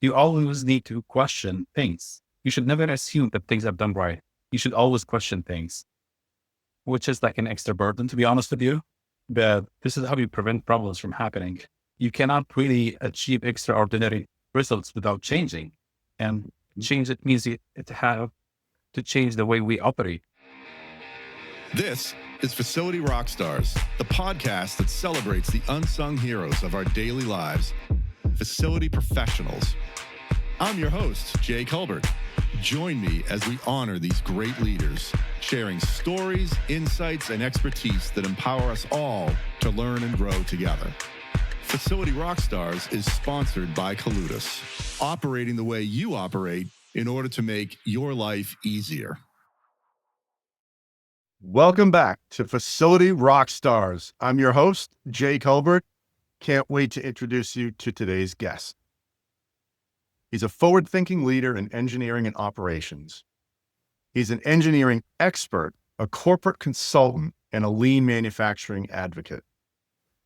You always need to question things. You should never assume that things are done right. You should always question things, which is like an extra burden, to be honest with you. But this is how you prevent problems from happening. You cannot really achieve extraordinary results without changing. And change, it means it have to change the way we operate. This is Facility Rockstars, the podcast that celebrates the unsung heroes of our daily lives, facility professionals. I'm your host, Jay Culbert. Join me as we honor these great leaders, sharing stories, insights, and expertise that empower us all to learn and grow together. Facility Rockstars is sponsored by Culbert, operating the way you operate in order to make your life easier. Welcome back to Facility Rockstars. I'm your host, Jay Culbert. Can't wait to introduce you to today's guest. He's a forward-thinking leader in engineering and operations. He's an engineering expert, a corporate consultant, and a lean manufacturing advocate.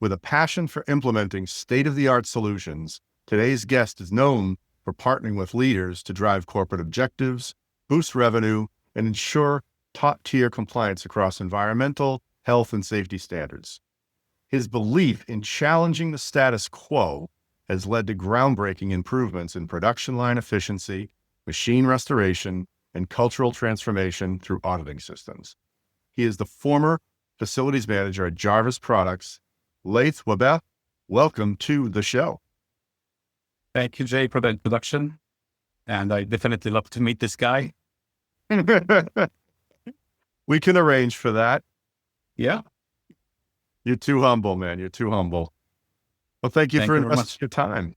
With a passion for implementing state-of-the-art solutions, today's guest is known for partnering with leaders to drive corporate objectives, boost revenue, and ensure top-tier compliance across environmental, health, and safety standards. His belief in challenging the status quo has led to groundbreaking improvements in production line efficiency, machine restoration, and cultural transformation through auditing systems. He is the former facilities manager at Jarvis Products. Layth Wahbeh, welcome to the show. Thank you, Jay, for the introduction. And I definitely love to meet this guy. We can arrange for that. Yeah. You're too humble, man. You're too humble. Well, thank you for investing your time.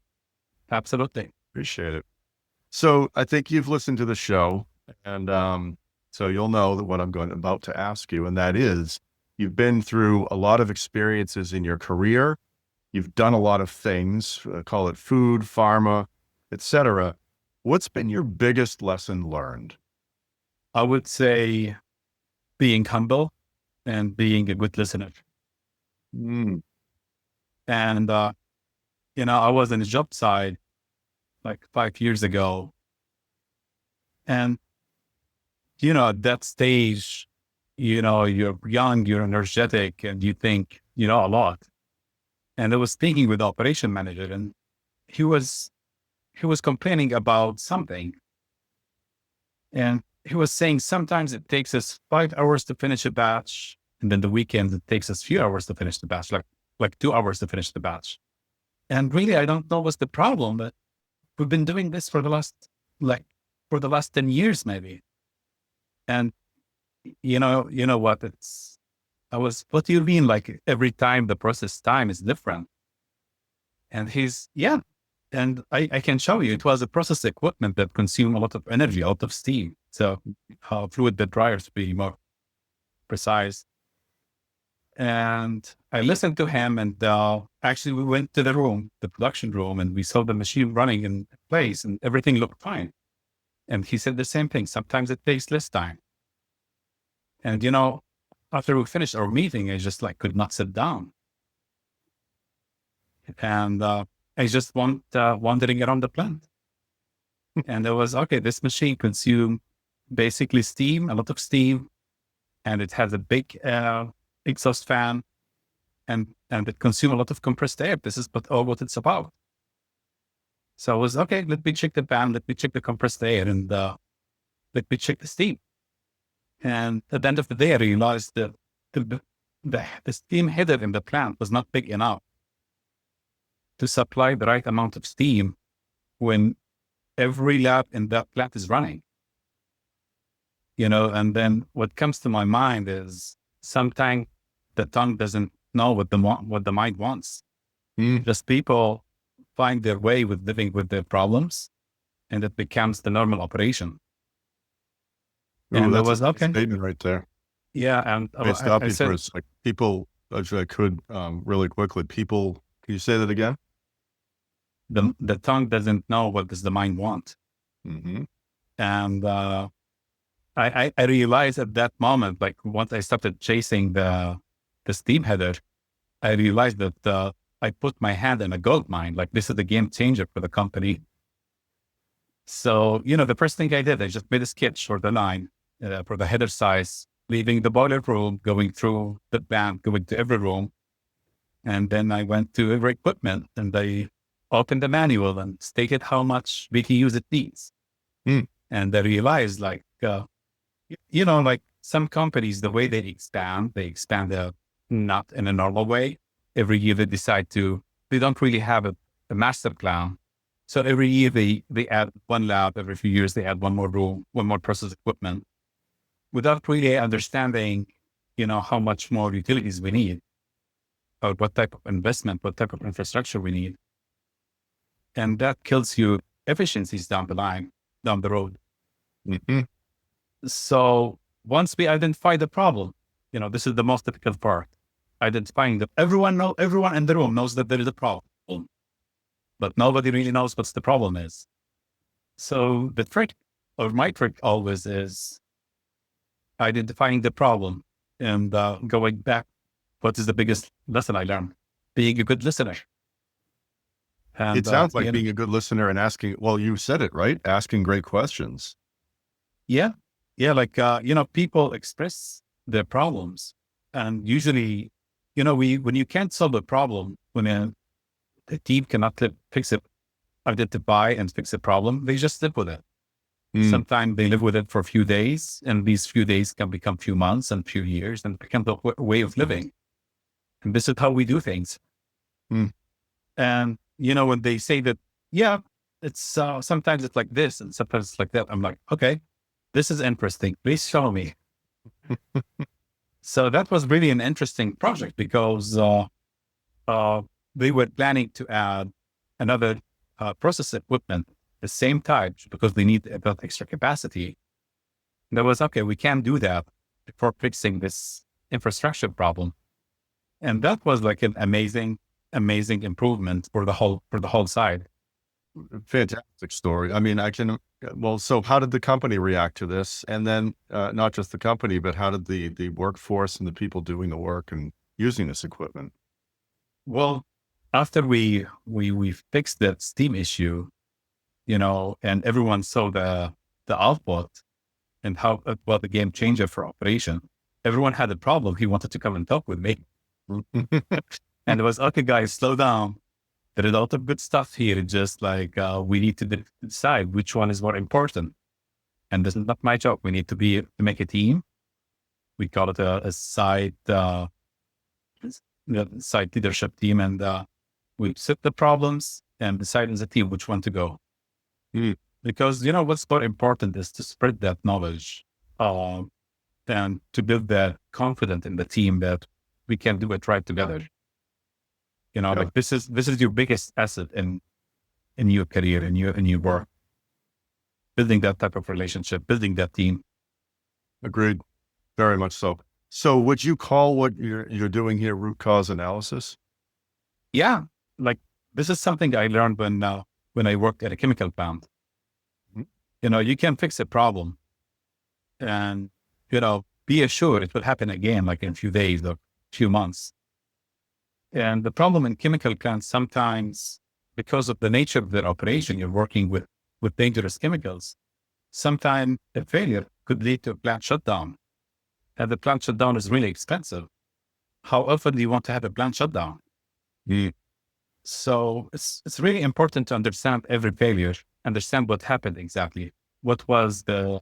Absolutely. Appreciate it. So I think you've listened to the show, and so you'll know that what I'm about to ask you, and that is, you've been through a lot of experiences in your career. You've done a lot of things, call it food, pharma, etc. What's been your biggest lesson learned? I would say being humble and being a good listener. And, I was in the job side like 5 years ago. And, at that stage, you're young, you're energetic, and you think you know a lot. And I was speaking with the operation manager, and he was complaining about something. And he was saying sometimes it takes us 5 hours to finish a batch, and then the weekends it takes us few hours to finish the batch, like 2 hours to finish the batch. And really, I don't know what's the problem, but we've been doing this for the last 10 years, maybe. And you know what? What do you mean? Like every time the process time is different. And and I can show you, it was a process equipment that consumed a lot of energy, a lot of steam. So fluid bed dryers, to be more precise. And I listened to him, and actually we went to the production room, and we saw the machine running in place, and everything looked fine. And he said the same thing. Sometimes it takes less time. And, after we finished our meeting, I just could not sit down. And I just wandering around the plant. And it was, okay, this machine consumed basically steam, a lot of steam, and it has a big exhaust fan, and it consumed a lot of compressed air. This is what it's about. So I was, okay, let me check the fan, let me check the compressed air, and let me check the steam. And at the end of the day, I realized that the steam header in the plant was not big enough to supply the right amount of steam when every lab in that plant is running. And then what comes to my mind is sometimes the tongue doesn't know what the mind wants. Just people find their way with living with their problems, and it becomes the normal operation. Ooh, and that's a statement right there. Yeah. And I stop you for like people, if I could, really quickly, people, can you say that again? The tongue doesn't know what does the mind want. Mm-hmm. And I realized at that moment, like once I started chasing the steam header, I realized that I put my hand in a gold mine. Like this is the game changer for the company. So, the first thing I did, I just made a sketch for the line, for the header size, leaving the boiler room, going through the plant, going to every room. And then I went to every equipment and I opened the manual and stated how much BTUs it needs. Mm. And I realized like some companies, the way they expand not in a normal way. Every year they don't really have a master plan. So every year they add one lab, every few years they add one more room, one more process equipment without really understanding, how much more utilities we need or what type of investment, what type of infrastructure we need. And that kills you efficiencies down the road. Mm-hmm. So once we identify the problem, this is the most difficult part. Identifying everyone in the room knows that there is a problem, but nobody really knows what's the problem is. So the trick, or my trick always, is identifying the problem and going back. What is the biggest lesson I learned? Being a good listener. And, It sounds like being a good listener and asking, well, you said it, right? Asking great questions. Yeah. Yeah. Like, people express their problems, and usually, when you can't solve a problem, when the team cannot fix it, identify and fix a problem, they just live with it. Sometimes they live with it for a few days, and these few days can become few months and few years and become the way of living. And this is how we do things. And, when they say that, yeah, it's sometimes it's like this and sometimes it's like that, I'm like, okay, this is interesting. Please show me. So that was really an interesting project because they were planning to add another process equipment, the same type, because they need that extra capacity. And that was, okay, we can't do that before fixing this infrastructure problem. And that was like an amazing improvement for the whole side. Fantastic story. I mean, so how did the company react to this? And then not just the company, but how did the workforce and the people doing the work and using this equipment? Well, after we fixed that steam issue, and everyone saw the output and how it was a game changer for operation. Everyone had a problem. He wanted to come and talk with me. And it was, okay, guys, slow down. There is a lot of good stuff here. It's just like, we need to decide which one is more important. And this is not my job. We need to make a team. We call it a site leadership team. And we set the problems and decide as a team which one to go. Because, what's more important is to spread that knowledge and to build that confidence in the team that we can do it right together. Like this is your biggest asset in your career, in your work, building that type of relationship, building that team. Agreed. Very much so. So would you call what you're doing here root cause analysis? Yeah. Like this is something I learned when I worked at a chemical plant. You can fix a problem and, be assured it will happen again, like in a few days or few months. And the problem in chemical plants, sometimes because of the nature of their operation, you're working with dangerous chemicals. Sometimes a failure could lead to a plant shutdown. And the plant shutdown is really expensive. How often do you want to have a plant shutdown? So it's really important to understand every failure, understand what happened exactly. What was the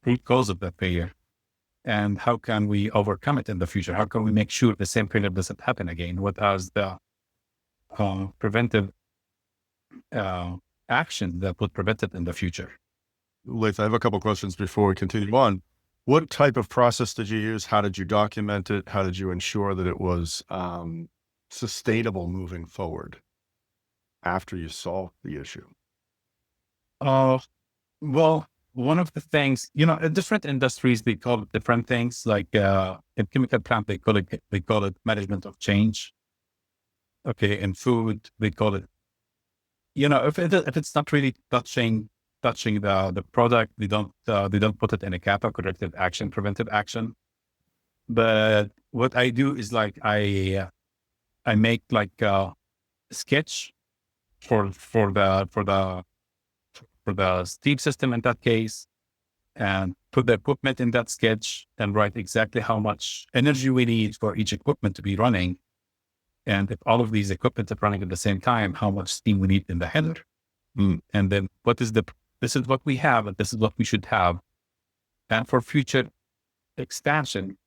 root cause of that failure? And how can we overcome it in the future? How can we make sure the same failure doesn't happen again? What are the preventive actions that would prevent it in the future? Layth, I have a couple of questions before we continue on. What type of process did you use? How did you document it? How did you ensure that it was sustainable moving forward after you solved the issue? Well, one of the things, in different industries, they call it different things. Like in chemical plant, they call it management of change. Okay, in food, they call it, if it's not really touching the product, they don't put it in a CAPA, corrective action, preventive action. But what I do is like I make like a sketch for the for the steam system in that case, and put the equipment in that sketch and write exactly how much energy we need for each equipment to be running. And if all of these equipment are running at the same time, how much steam we need in the header. And then this is what we have, and this is what we should have. And for future expansion,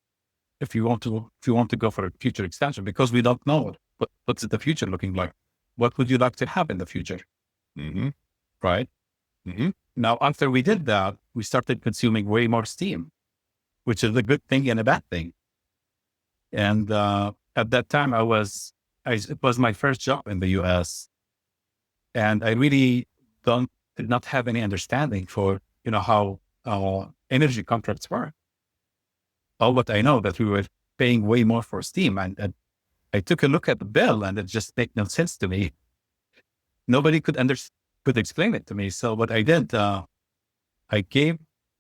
if you want to go for a future expansion, because we don't know what's the future looking like. What would you like to have in the future? Right? Now, after we did that, we started consuming way more steam, which is a good thing and a bad thing. And at that time, it was my first job in the US. And I really did not have any understanding for, how energy contracts work. All what I know that we were paying way more for steam. And I took a look at the bill and it just made no sense to me. Nobody could explain it to me. So what I did, I gave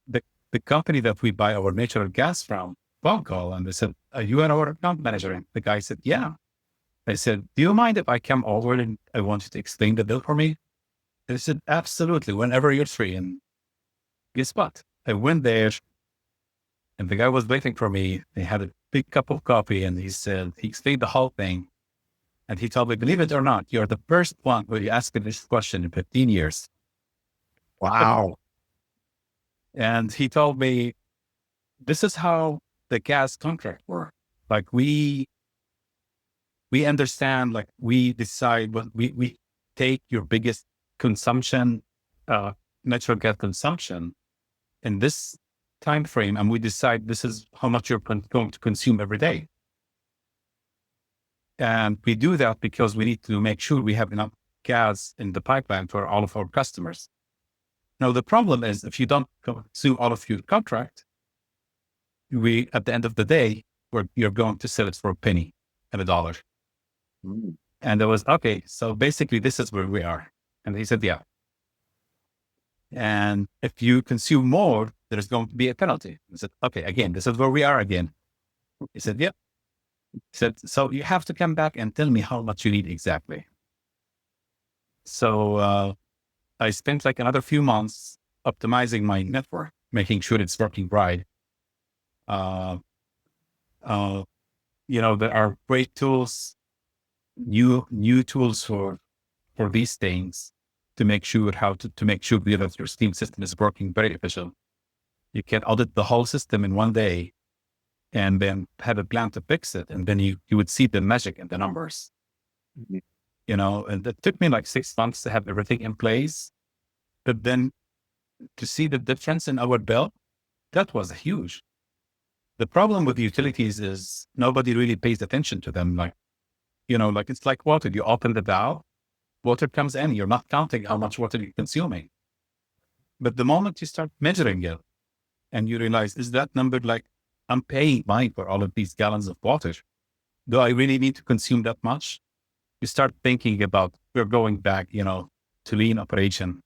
the company that we buy our natural gas from phone call, and they said, "Are you our account manager?" And the guy said, "Yeah." I said, "Do you mind if I come over and I want you to explain the bill for me?" They said, "Absolutely, whenever you're free." And guess what? I went there and the guy was waiting for me. They had a big cup of coffee and he explained the whole thing. And he told me, "Believe it or not, you're the first one who asked me this question in 15 years. Wow. And he told me, "This is how the gas contract works. Like we understand, like we decide what we take your biggest consumption, natural gas consumption in this time frame, and we decide this is how much you're going to consume every day. And we do that because we need to make sure we have enough gas in the pipeline for all of our customers. Now, the problem is if you don't consume all of your contract, at the end of the day, you're going to sell it for a penny and $1. And it was, okay, so basically this is where we are. And he said, "Yeah. And if you consume more, there's going to be a penalty." I said, "Okay, again, this is where we are again." He said, "Yeah." He said, "So you have to come back and tell me how much you need exactly." So I spent like another few months optimizing my network, making sure it's working right. There are great tools, new tools for these things to make sure to make sure that your steam system is working very efficient. You can audit the whole system in one day and then have a plan to fix it. And then you would see the magic in the numbers, and it took me like 6 months to have everything in place. But then to see the difference in our bill, that was huge. The problem with utilities is nobody really pays attention to them. Like it's like water. You open the valve, water comes in. You're not counting how much water you're consuming. But the moment you start measuring it and you realize, is that number like I'm paying money for all of these gallons of water? Do I really need to consume that much? You start thinking about, we're going back, to lean operation.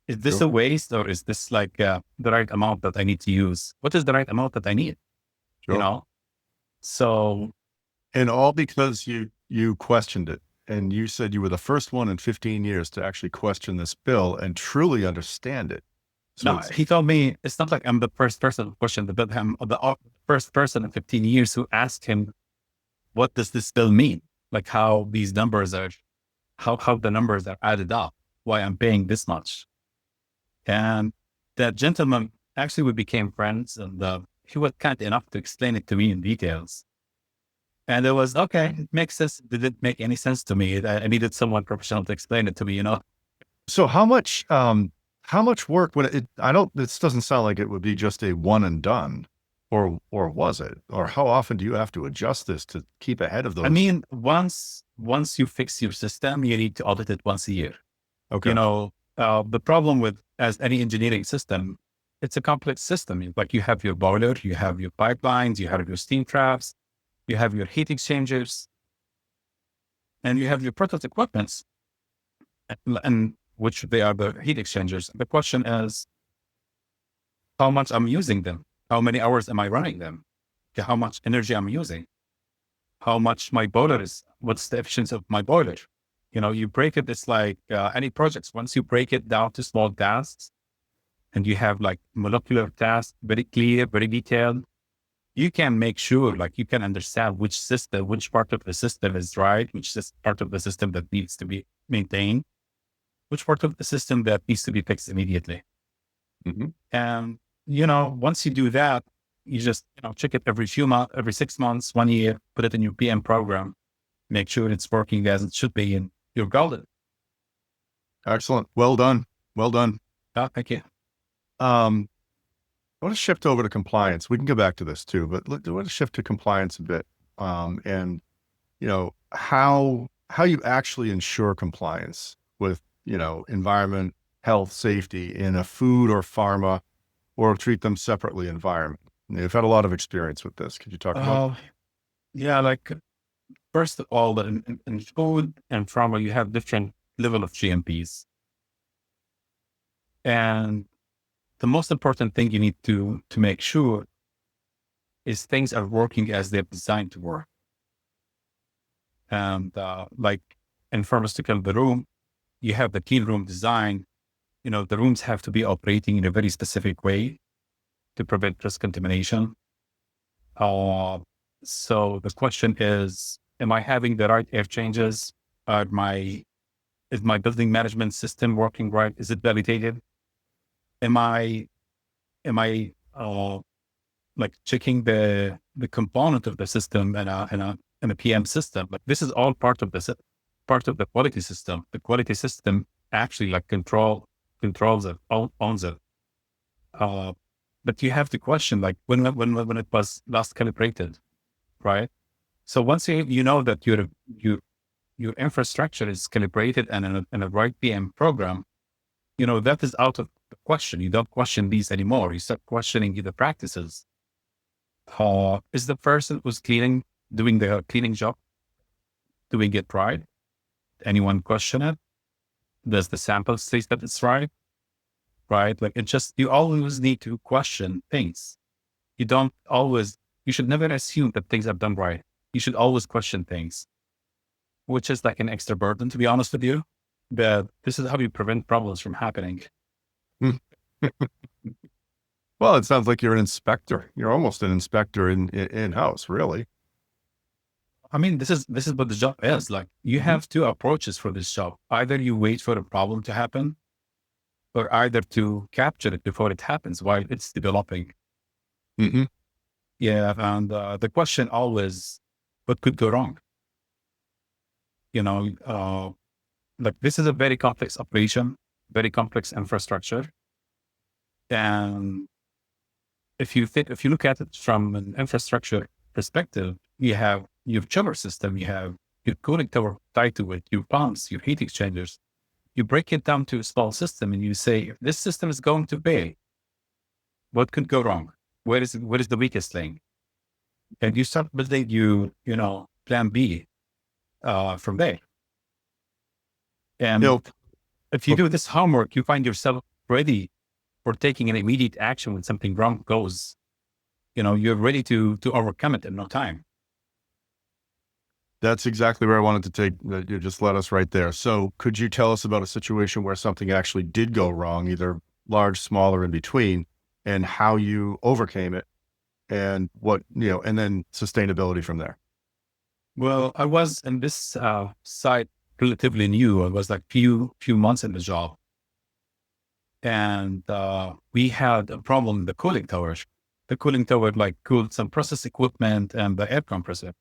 Is this a waste, or is this like the right amount that I need to use? What is the right amount that I need? So. And all because you questioned it. And you said you were the first one in 15 years to actually question this bill and truly understand it. So no, he told me it's not like I'm the first person who questioned the bill. I'm the first person in 15 years who asked him, what does this bill mean? Like how these numbers are, how the numbers are added up, why I'm paying this much. And that gentleman, actually we became friends, and he was kind enough to explain it to me in details. And it was, okay, it makes sense. It didn't make any sense to me. I needed someone professional to explain it to me, So how much work this doesn't sound like it would be just a one and done, or was it? Or how often do you have to adjust this to keep ahead of those? I mean, once you fix your system, you need to audit it once a year. Okay. The problem with, as any engineering system, it's a complex system. Like you have your boiler, you have your pipelines, you have your steam traps, you have your heat exchangers, and you have your process equipments, and which they are the heat exchangers. The question is, how much I'm using them? How many hours am I running them? How much energy I'm using? How much my boiler is? What's the efficiency of my boiler? You break it. It's like any projects. Once you break it down to small tasks and you have like molecular tasks, very clear, very detailed, you can make sure, like you can understand which part of the system is right, which is part of the system that needs to be maintained, which part of the system that needs to be fixed immediately. Mm-hmm. And, once you do that, you just, check it every few months, every 6 months, 1 year, put it in your PM program, make sure it's working as it should be, and you're golden. Excellent. Well done. Well done. Thank you. I want to shift over to compliance. We can go back to this too, but I want to shift to compliance a bit. And how you actually ensure compliance with, environment, health, safety in a food or pharma or treat them separately environment. You've had a lot of experience with this. Could you talk about? Yeah, like first of all, in food and pharma, you have different level of GMPs. And the most important thing you need to make sure is things are working as they're designed to work. And like in pharmaceutical, the room, you have the clean room design. The rooms have to be operating in a very specific way to prevent cross-contamination. So the question is, am I having the right air changes? Is my building management system working right? Is it validated? Am I like checking the component of the system in a PM system? But this is all part of the quality system. The quality system actually like controls it, owns it. But you have to question like when it was last calibrated, right? So once you know that your infrastructure is calibrated and in a right PM program, that is out of the question. You don't question these anymore. You start questioning the practices. Is the person who's doing the cleaning job, doing it right? Anyone question it? Does the sample say that it's right? Right? Like you always need to question things. You should never assume that things are done right. You should always question things, which is like an extra burden, to be honest with you. But this is how you prevent problems from happening. Well, it sounds like you're an inspector. You're almost an inspector in-house, really. I mean, this is what the job is. Like you have two approaches for this job. Either you wait for a problem to happen, or either to capture it before it happens while it's developing. Mm-hmm. Yeah. And the question always, what could go wrong? Like this is a very complex operation, very complex infrastructure. And if you look at it from an infrastructure perspective, you have your chiller system, you have your cooling tower tied to it, your pumps, your heat exchangers. You break it down to a small system and you say, if this system is going to fail, what could go wrong? What is the weakest link? And you start building plan B from there. And if you do this homework, you find yourself ready for taking an immediate action when something wrong goes. You're ready to overcome it in no time. That's exactly where I wanted to take. You just led us right there. So could you tell us about a situation where something actually did go wrong, either large, small, or in between, and how you overcame it and and then sustainability from there? Well, I was in this site relatively new. I was like few months in the job. And we had a problem in the cooling tower. The cooling tower like cooled some process equipment and the air compressor.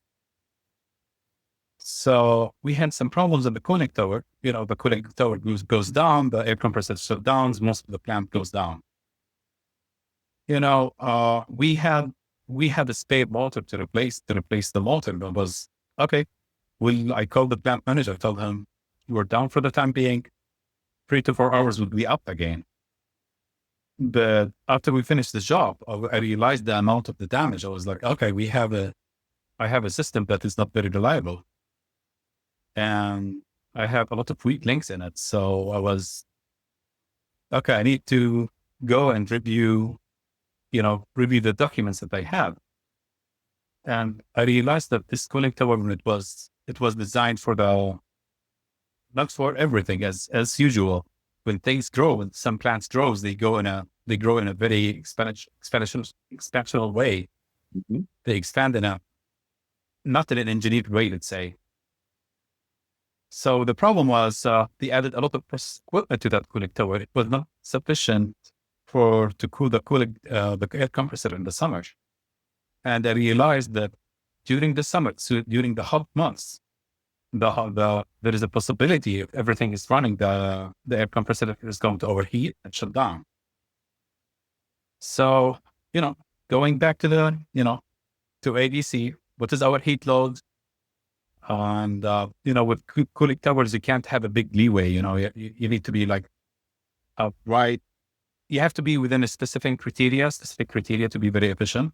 So we had some problems in the cooling tower. The cooling tower goes down, the air compressor shuts down, most of the plant goes down. We had a spare motor to replace the motor. That was okay. I called the plant manager, told him, we're down for the time being. 3 to 4 hours would be up again. But after we finished the job, I realized the amount of the damage. I was like, okay, I have a system that is not very reliable. And I have a lot of weak links in it. So I was, okay, I need to go and review the documents that I have. And I realized that this cooling tower, when it was designed for the not for everything as usual. When things grow, when some plants grows, they grow in a very exponential way. Mhm. They expand not in an engineered way, let's say. So the problem was they added a lot of equipment to that cooling tower. It was not sufficient to cool the air compressor in the summer. And I realized that during the summer, so during the hot months, there is a possibility if everything is running, the air compressor is going to overheat and shut down. So, going back to to ABC, what is our heat load? And, with cooling towers, you can't have a big leeway, you need to be like, right. You have to be within a specific criteria to be very efficient.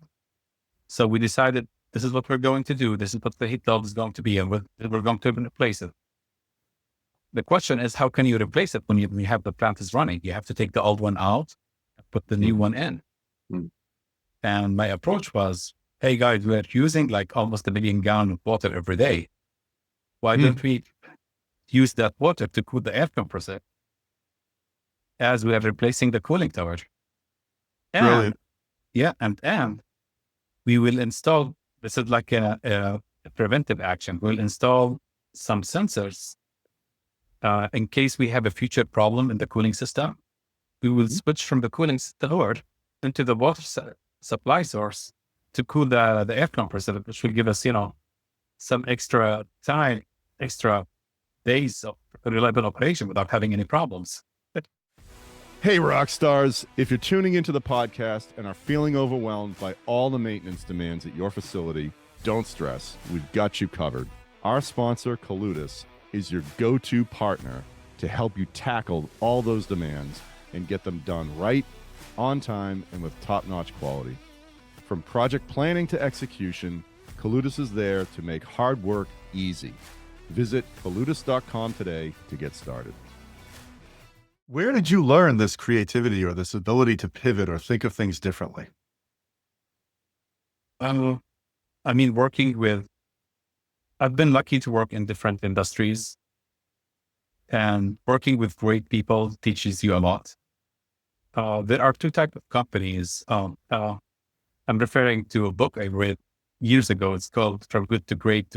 So we decided this is what we're going to do. This is what the heat load is going to be, and we're going to replace it. The question is, how can you replace it when you have the plant is running? You have to take the old one out, put the new one in. Mm. And my approach was, hey guys, we're using like almost 1 million gallons of water every day. Why don't we use that water to cool the air compressor as we are replacing the cooling tower? Brilliant. And we will install, this is like a preventive action. We'll install some sensors in case we have a future problem in the cooling system. We will switch from the cooling tower into the water supply source to cool the air compressor, which will give us, some extra time, extra days of reliable operation without having any problems. Hey, rock stars. If you're tuning into the podcast and are feeling overwhelmed by all the maintenance demands at your facility, don't stress. We've got you covered. Our sponsor, Culbert, is your go-to partner to help you tackle all those demands and get them done right, on time, and with top-notch quality. From project planning to execution, Culbert is there to make hard work easy. Visit culbert.com today to get started. Where did you learn this creativity or this ability to pivot or think of things differently? I've been lucky to work in different industries, and working with great people teaches you a lot. There are two types of companies. I'm referring to a book I read years ago. It's called From Good to Great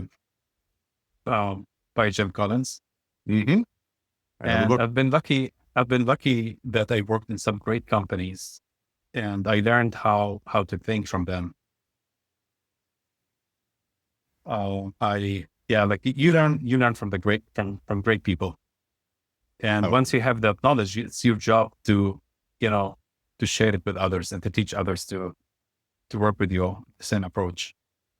by Jim Collins. Mm-hmm. And I've been lucky that I worked in some great companies, and I learned how to think from them. You learn from from great people. And once you have that knowledge, it's your job to share it with others and to teach others to work with you the same approach.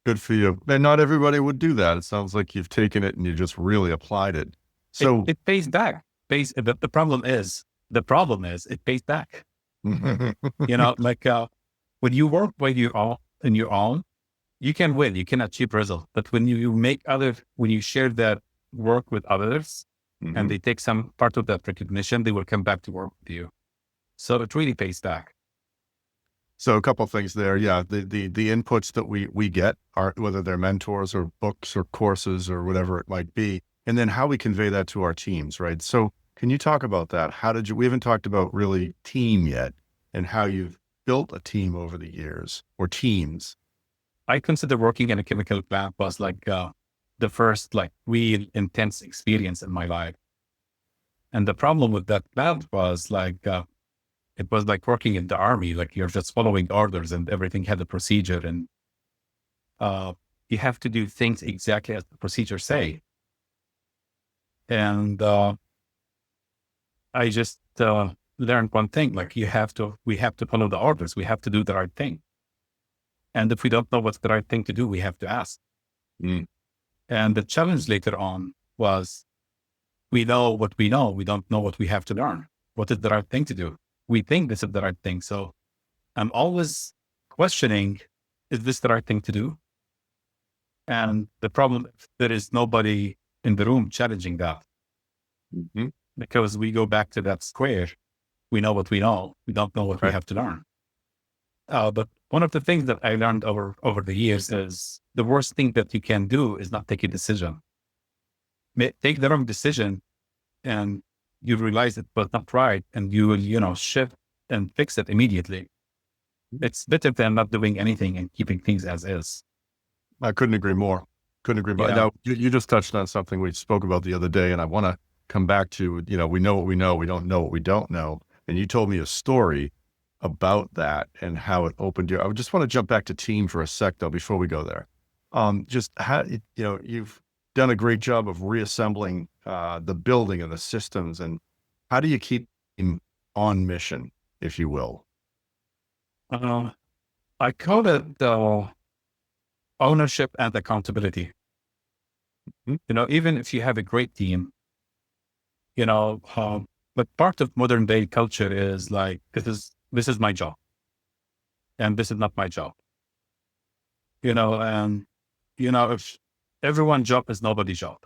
Good for you. And not everybody would do that. It sounds like you've taken it and you just really applied it. So it pays back. The problem is it pays back. When you work by your own, you can win, you can achieve results. But when when you share that work with others, and they take some part of that recognition, they will come back to work with you. So it really pays back. So a couple of things there. Yeah. The inputs that we get are, whether they're mentors or books or courses or whatever it might be, and then how we convey that to our teams, right? So can you talk about that? We haven't talked about really team yet and how you've built a team over the years or teams. I consider working in a chemical plant was like the first real intense experience in my life. And the problem with that plant was it was like working in the army, like you're just following orders and everything had a procedure, and you have to do things exactly as the procedure say. And I just learned one thing, we have to follow the orders. We have to do the right thing. And if we don't know what's the right thing to do, we have to ask. And the challenge later on was, we know what we know. We don't know what we have to learn. What is the right thing to do? We think this is the right thing. So I'm always questioning, is this the right thing to do? And the problem, there is nobody in the room challenging that. Because we go back to that square. We know what we know. We don't know what we have to learn. But one of the things that I learned over the years is the worst thing that you can do is not take a decision. Take the wrong decision and you realize it was not right, and you will, shift and fix it immediately. It's better than not doing anything and keeping things as is. I couldn't agree more. Couldn't agree more. Yeah. Now, you just touched on something we spoke about the other day, and I want to come back to, we know what we know, we don't know what we don't know. And you told me a story about that and how it opened I just want to jump back to team for a sec, though, before we go there. Just how, you've done a great job of reassembling the building and the systems. And how do you keep him on mission, if you will? I call it the ownership and accountability. Even if you have a great team, but part of modern day culture is like, this is my job and this is not my job, and, if everyone's job is nobody's job.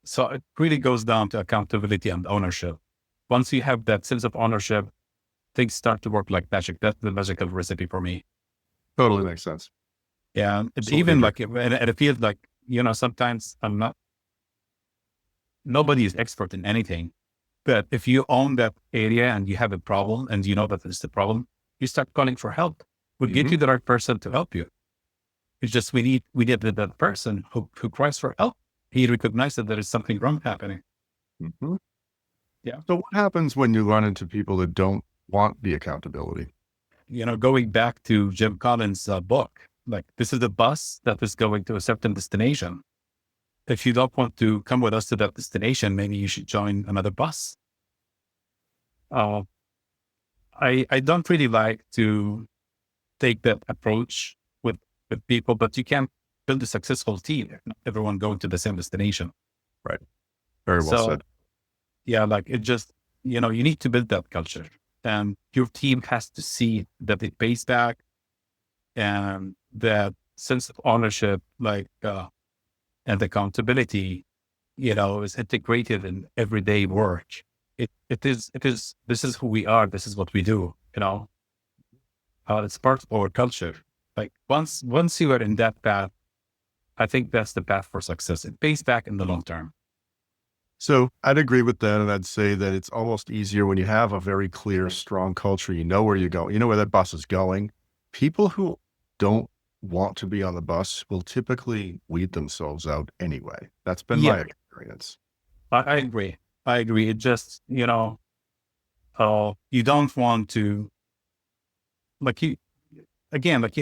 So it really goes down to accountability and ownership. Once you have that sense of ownership, things start to work like magic. That's the magical recipe for me. Totally makes sense. Yeah. Absolutely. Even like, and it feels like, sometimes nobody is expert in anything, but if you own that area and you have a problem and you know that it's the problem, you start calling for help. We'll get you the right person to help you. It's just, we need that person who cries for help. He recognizes that there is something wrong happening. Mm-hmm. Yeah. So what happens when you run into people that don't want the accountability? Going back to Jim Collins' book, like, this is the bus that is going to a certain destination. If you don't want to come with us to that destination, maybe you should join another bus. I don't really like to take that approach with people, but you can build a successful team if not everyone going to the same destination. Right. Very well said. Yeah, like, it just, you need to build that culture, and your team has to see that it pays back, and that sense of ownership, like, and accountability, is integrated in everyday work. This is who we are. This is what we do, it's part of our culture. Like, once you are in that path, I think that's the path for success. It pays back in the long term. So I'd agree with that. And I'd say that it's almost easier when you have a very clear, strong culture. You know where you're going. You know where that bus is going. People who don't want to be on the bus will typically weed themselves out anyway. That's been my experience. I agree. It just, you don't want to, like, you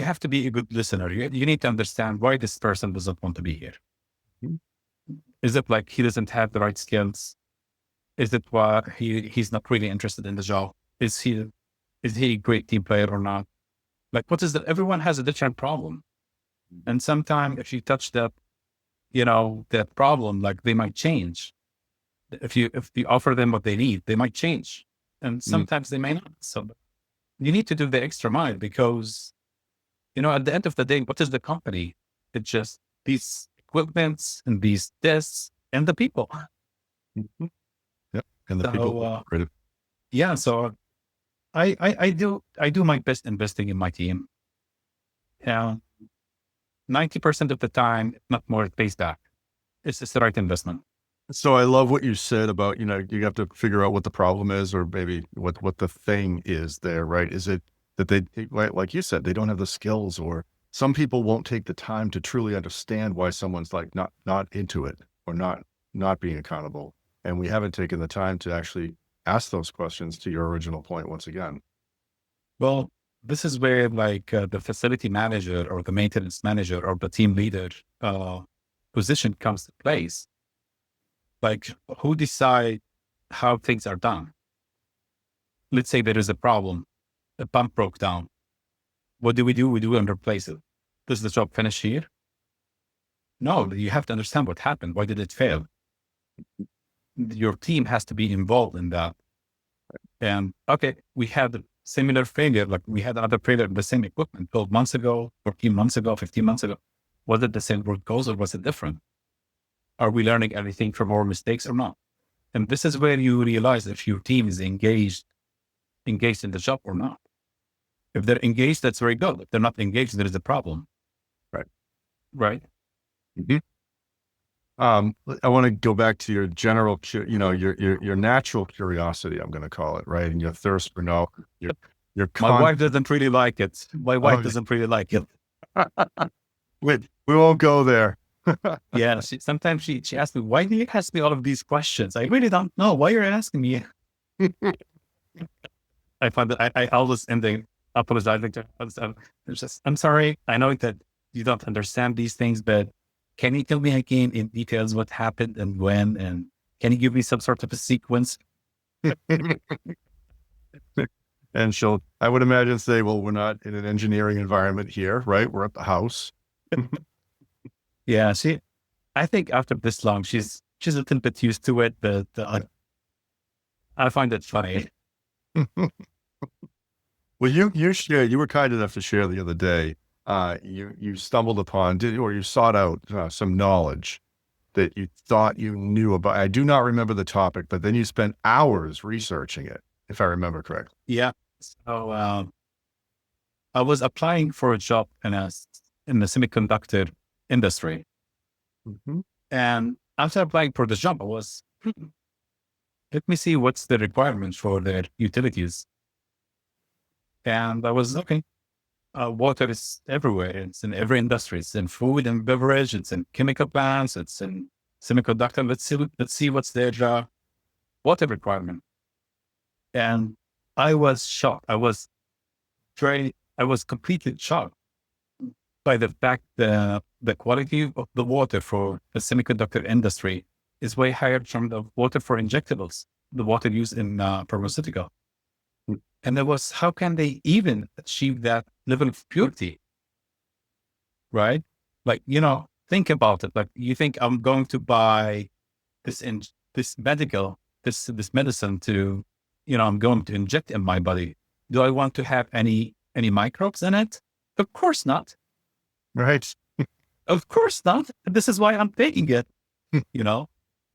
have to be a good listener. You need to understand why this person doesn't want to be here. Mhm. Is it like he doesn't have the right skills? Is it why he's not really interested in the job? Is he a great team player or not? Like, what is that? Everyone has a different problem. And sometimes if you touch that, that problem, like, they might change. If you offer them what they need, they might change. And sometimes they may not. So you need to do the extra mile because, at the end of the day, what is the company? It's just these equipments and these desks and the people. Mm-hmm. Yep. And the people. Yeah. So I do my best investing in my team. Yeah. 90% of the time, if not more, it pays back. It's just the right investment. So I love what you said about, you have to figure out what the problem is, or maybe what the thing is there, right? Is it that like you said, they don't have the skills, or some people won't take the time to truly understand why someone's like not into it or not being accountable. And we haven't taken the time to actually ask those questions, to your original point once again. Well, this is where, like, the facility manager or the maintenance manager or the team leader position comes to place. Like, who decide how things are done? Let's say there is a problem. A pump broke down. What do? We do and replace it. Does the job finish here? No, you have to understand what happened. Why did it fail? Your team has to be involved in that. And okay, we had a similar failure. Like, we had another failure of the same equipment 12 months ago, 14 months ago, 15 months ago. Was it the same root cause or was it different? Are we learning anything from our mistakes or not? And this is where you realize if your team is engaged in the job or not. If they're engaged, that's very good. If they're not engaged, there is a problem. Right. Right. Mm-hmm. I want to go back to your general, your natural curiosity, I'm going to call it, right? And your thirst for know, your, your My con. wife doesn't really like it. My wife Oh, doesn't really like it. wait, we won't go there. Yeah, sometimes she asks me, why do you ask me all of these questions? I really don't know why you're asking me. I find that I always end up apologizing to her. It's just, I'm sorry. I know that you don't understand these things, but can you tell me again in details what happened and when? And can you give me some sort of a sequence? And I would imagine, say, well, we're not in an engineering environment here, right? We're at the house. Yeah, I think after this long, she's a little bit used to it, but I find it funny. Well, you were kind enough to share the other day. You stumbled upon, or you sought out some knowledge that you thought you knew about. I do not remember the topic, but then you spent hours researching it, if I remember correctly. Yeah. So I was applying for a job in the semiconductor industry. Mm-hmm. And after applying for the job, I was, let me see what's the requirements for the utilities. And I was, okay, water is everywhere. It's in every industry. It's in food and beverage. It's in chemical plants. It's in semiconductor. Let's see what's their water requirement. And I was shocked. I was completely shocked by the fact that the quality of the water for the semiconductor industry is way higher from the water for injectables, the water used in pharmaceutical. And there was, how can they even achieve that level of purity? Right? Like, think about it. Like, you think I'm going to buy this medicine to, I'm going to inject in my body. Do I want to have any microbes in it? Of course not. Right. Of course not. This is why I'm taking it,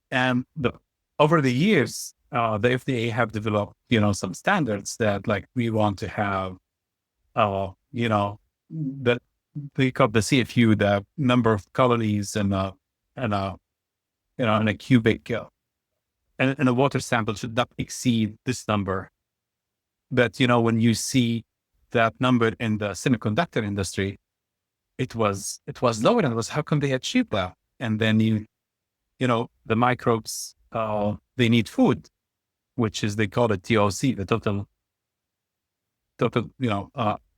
And over the years, the FDA have developed, some standards that like we want to have, that they call the CFU, the number of calories in a cubic, and a water sample should not exceed this number. But, when you see that number in the semiconductor industry, it was lower, and it was, how come they achieve that? And then the microbes, they need food, which is, they call it TOC, the total,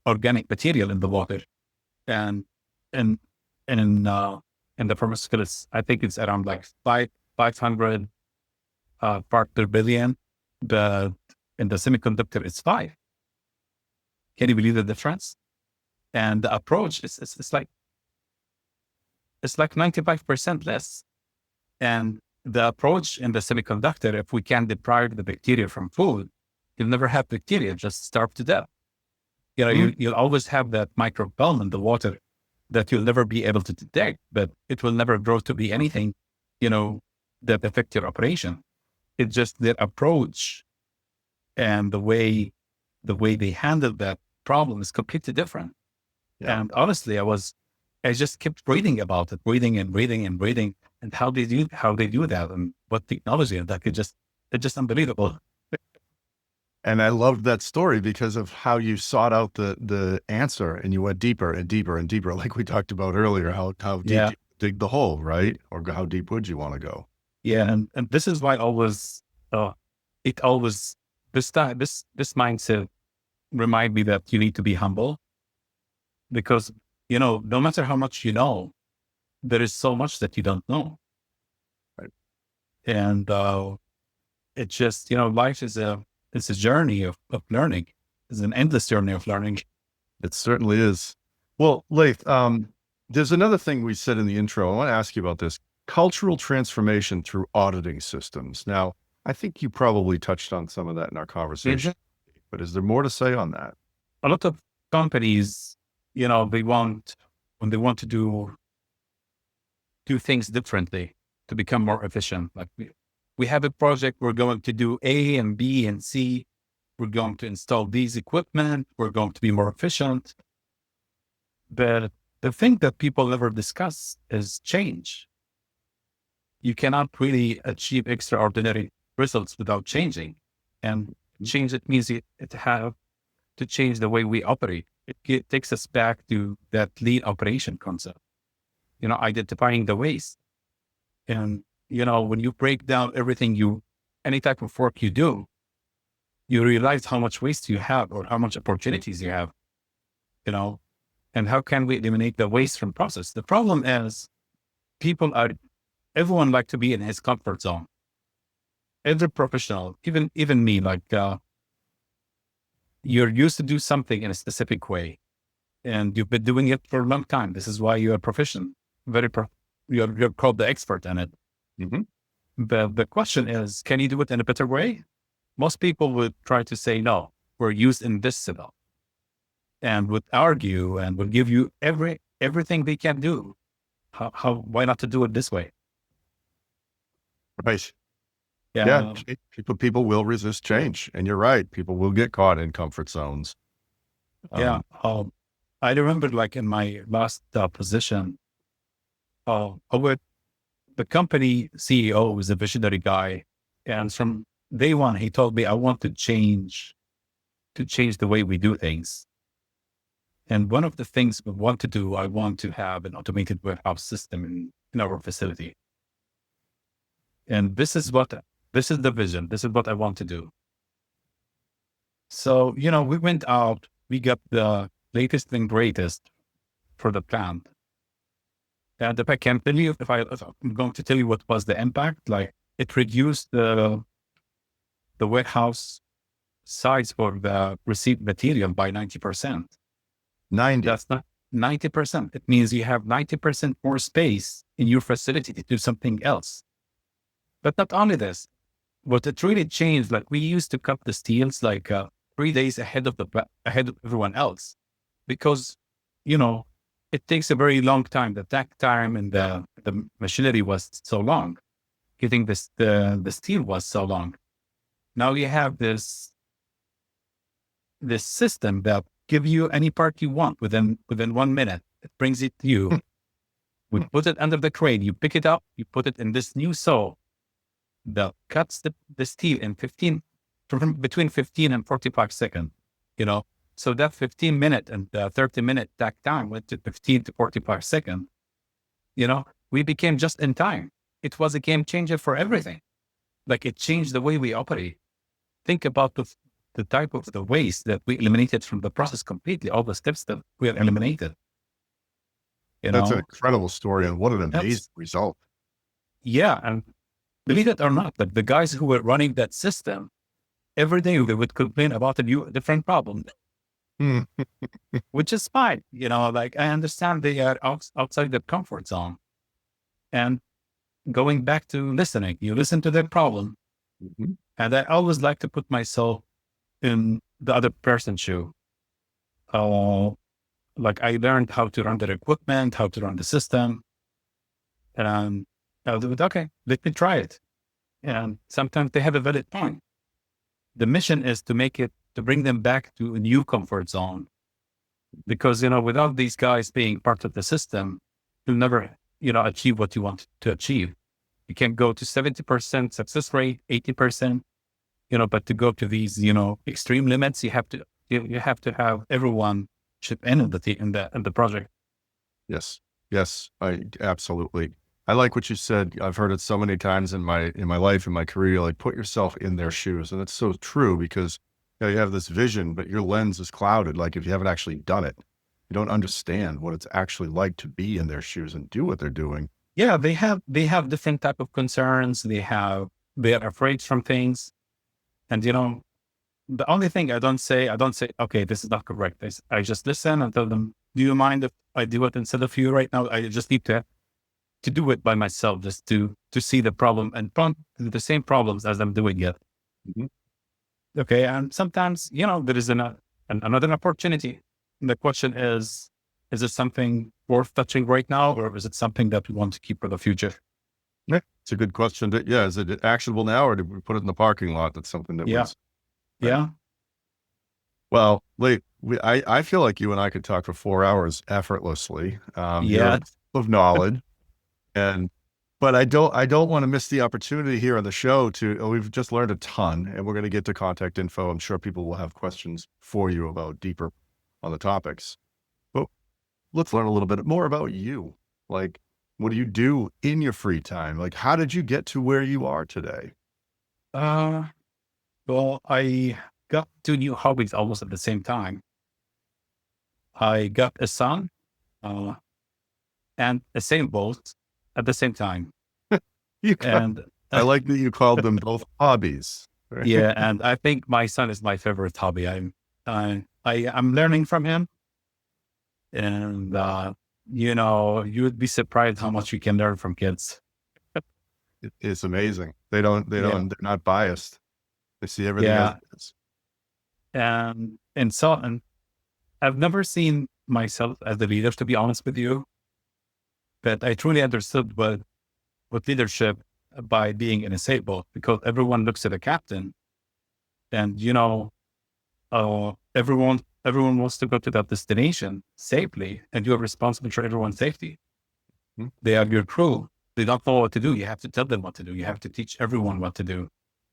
organic material in the water. And in the pharmaceuticals, I think it's around like 500 part per billion, but in the semiconductor, it's 5. Can you believe the difference? And the approach is it's like 95% less. And the approach in the semiconductor, if we can deprive the bacteria from food, you'll never have bacteria, just starve to death. You'll always have that microbiome in the water that you'll never be able to detect, but it will never grow to be anything, that affect your operation. It's just their approach and the way they handle that problem is completely different. Yeah. And honestly, I just kept reading about it, reading, and how they do that, and what technology, and it's just unbelievable. And I loved that story because of how you sought out the answer, and you went deeper and deeper and deeper, like we talked about earlier. How deep Yeah. you dig the hole, right? Or how deep would you want to go? Yeah, and this is why this mindset remind me that you need to be humble, because no matter how much you know, there is so much that you don't know. Right. And it's just, life is a journey of learning. It's an endless journey of learning. It certainly is. Well, Layth, there's another thing we said in the intro. I want to ask you about this: cultural transformation through auditing systems. Now, I think you probably touched on some of that in our conversation, but is there more to say on that? A lot of companies, when they want to do things differently to become more efficient. Like we have a project, we're going to do A and B and C. We're going to install these equipment. We're going to be more efficient. But the thing that people never discuss is change. you cannot really achieve extraordinary results without changing. And change, it means it have to change the way we operate. It takes us back to that lean operation concept, identifying the waste. And, when you break down any type of work you do, you realize how much waste you have or how much opportunities you have, and how can we eliminate the waste from process? The problem is everyone like to be in his comfort zone. Every professional, even me, you're used to do something in a specific way and you've been doing it for a long time. This is why you're a professional, you're called the expert in it. But the question is, can you do it in a better way? Most people would try to say, no, we're used in this setup, and would argue and would give you everything they can do. Why not to do it this way? Right. Yeah. People will resist change, and you're right. People will get caught in comfort zones. I remember, like in my last position, the company CEO was a visionary guy, and from day one, he told me, I want to change the way we do things. And one of the things we want to do, I want to have an automated warehouse system in our facility. And this is the vision. This is what I want to do. So, we went out, we got the latest and greatest for the plant. And if I can tell you, if I'm going to tell you what was the impact, like it reduced the warehouse size for the received material by 90%. 90. That's not 90%. It means you have 90% more space in your facility to do something else. But not only this, what it really changed, like we used to cut the steels 3 days ahead of everyone else, because, it takes a very long time. The takt time and the machinery was so long. Getting the steel was so long. Now you have this system that give you any part you want within 1 minute. It brings it to you. We put it under the crane. You pick it up. You put it in this new saw that cuts the steel in between 15 and 45 seconds. So that 15 minute and 30 minute takt time went to 15 to 45 seconds. We became just in time. It was a game changer for everything. Like it changed the way we operate. Think about the type of the waste that we eliminated from the process completely, all the steps that we have eliminated. That's an incredible story, and what an amazing result. Yeah. And believe it or not, like the guys who were running that system, every day they would complain about a different problem, which is fine. Like I understand they are outside their comfort zone. And going back to listening, you listen to their problem. And I always like to put myself in the other person's shoe. Like I learned how to run their equipment, how to run the system. And I'll do it. Okay, let me try it. And sometimes they have a valid point. The mission is to bring them back to a new comfort zone. Because, without these guys being part of the system, you'll never, achieve what you want to achieve. You can go to 70% success rate, 80%, but to go to these, extreme limits, you have to have everyone chip in the project. Yes. I absolutely. I like what you said. I've heard it so many times in my life, in my career, like put yourself in their shoes. And it's so true because you have this vision, but your lens is clouded. Like if you haven't actually done it, you don't understand what it's actually like to be in their shoes and do what they're doing. Yeah. They have different type of concerns. They are afraid from things. And, the only thing I don't say, okay, this is not correct. I just listen and tell them, do you mind if I do it instead of you right now? I just need to do it by myself, just to see the problem and the same problems as I'm doing it. Okay. And sometimes, there is another opportunity. And the question is it something worth touching right now, or is it something that we want to keep for the future? Yeah, it's a good question. Is it actionable now, or did we put it in the parking lot? That's something that was. Right? Yeah. Well, Layth, I feel like you and I could talk for 4 hours effortless. You're full of knowledge. But But I don't want to miss the opportunity here on the show we've just learned a ton, and we're going to get to contact info. I'm sure people will have questions for you about deeper on the topics. But let's learn a little bit more about you. Like, what do you do in your free time? Like, how did you get to where you are today? Well, I got two new hobbies almost at the same time. I got a son, and a sailboat at the same time. And I like that you called them both hobbies. Right? yeah, and I think my son is my favorite hobby. I'm learning from him, and you would be surprised how much you can learn from kids. It's amazing. They're not biased. They see everything as it is. And I've never seen myself as a leader, to be honest with you, but I truly understood what leadership by being in a sailboat, because everyone looks at the captain, and everyone wants to go to that destination safely, and you're responsible for everyone's safety. Mm-hmm. They are your crew. They don't know what to do. You have to tell them what to do. You have to teach everyone what to do.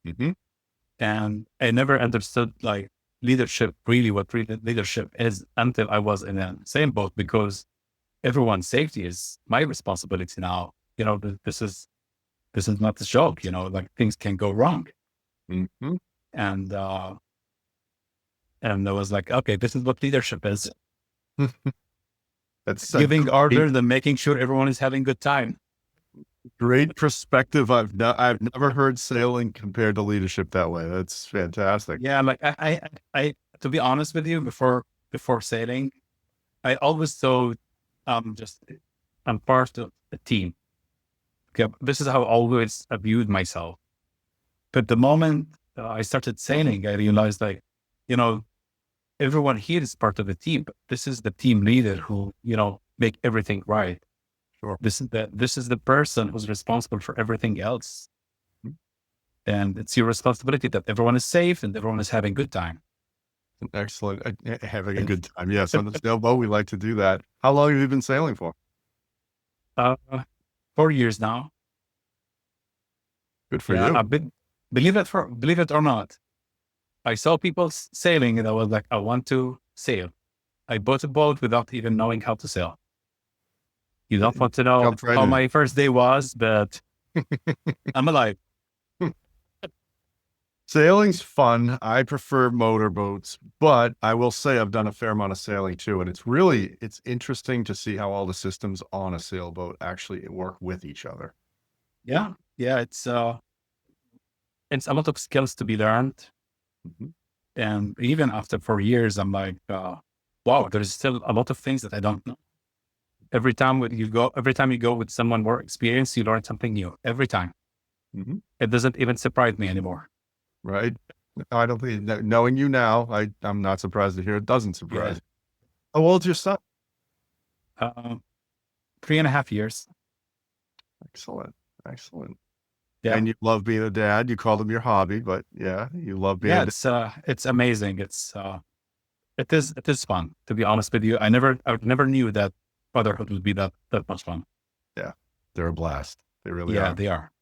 Mm-hmm. And I never understood like leadership, really what leadership is, until I was in a sailboat, because everyone's safety is my responsibility now. This is not a joke, like things can go wrong. Mm-hmm. And I was like, okay, this is what leadership is. That's giving orders and making sure everyone is having a good time. Great perspective. I've never heard sailing compared to leadership that way. That's fantastic. Yeah, like I to be honest with you, before sailing, I always thought I'm part of a team. Okay, this is how I always viewed myself. But the moment I started sailing, I realized everyone here is part of the team. But this is the team leader who make everything right. Sure. This is the person who's responsible for everything else. Mm-hmm. And it's your responsibility that everyone is safe and everyone is having a good time. Excellent. Having a good time. Yes. On the sailboat, we like to do that. How long have you been sailing for? 4 years now. Good for you. Believe it or not, I saw people sailing and I was like, I want to sail. I bought a boat without even knowing how to sail. You don't want to know how my first day was, but I'm alive. Sailing's fun. I prefer motorboats, but I will say I've done a fair amount of sailing too. And it's interesting to see how all the systems on a sailboat actually work with each other. Yeah. Yeah. It's a lot of skills to be learned. Mm-hmm. And even after 4 years, I'm like, wow, there's still a lot of things that I don't know. Every time you go with someone more experienced, you learn something new every time. Mm-hmm. It doesn't even surprise me anymore. Right. I don't think, knowing you now, I'm not surprised to hear it doesn't surprise you. How old's your son? 3.5 years. Excellent. Yeah. And you love being a dad. You called him your hobby, but yeah, you love being a dad. It's amazing. It is fun, to be honest with you. I never knew that fatherhood would be that much fun. Yeah. They're a blast. They really are. Yeah, they are.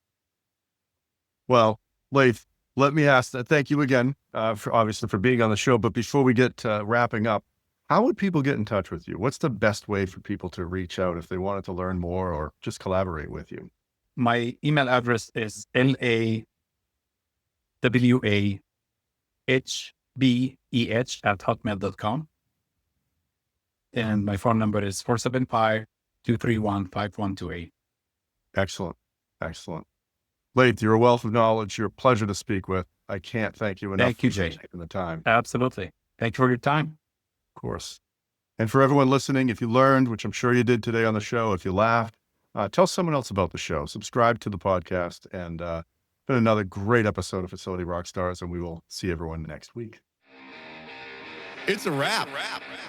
Well, Layth, let me ask that. Thank you again, for being on the show. But before we get wrapping up, how would people get in touch with you? What's the best way for people to reach out if they wanted to learn more or just collaborate with you? My email address is lawahbeh@hotmail.com. And my phone number is 475-231-5128. Excellent. Layth, you're a wealth of knowledge. You're a pleasure to speak with. I can't thank you enough. Thank you, Jay. For taking the time. Absolutely. Thank you for your time. Of course. And for everyone listening, if you learned, which I'm sure you did today on the show, if you laughed, tell someone else about the show. Subscribe to the podcast, and been another great episode of Facility Rockstars, and we will see everyone next week. It's a wrap.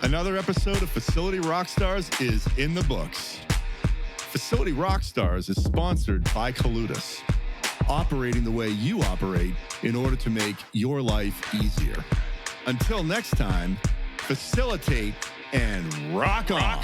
Another episode of Facility Rockstars is in the books. Facility Rockstars is sponsored by Culbert, operating the way you operate in order to make your life easier. Until next time, facilitate and rock on.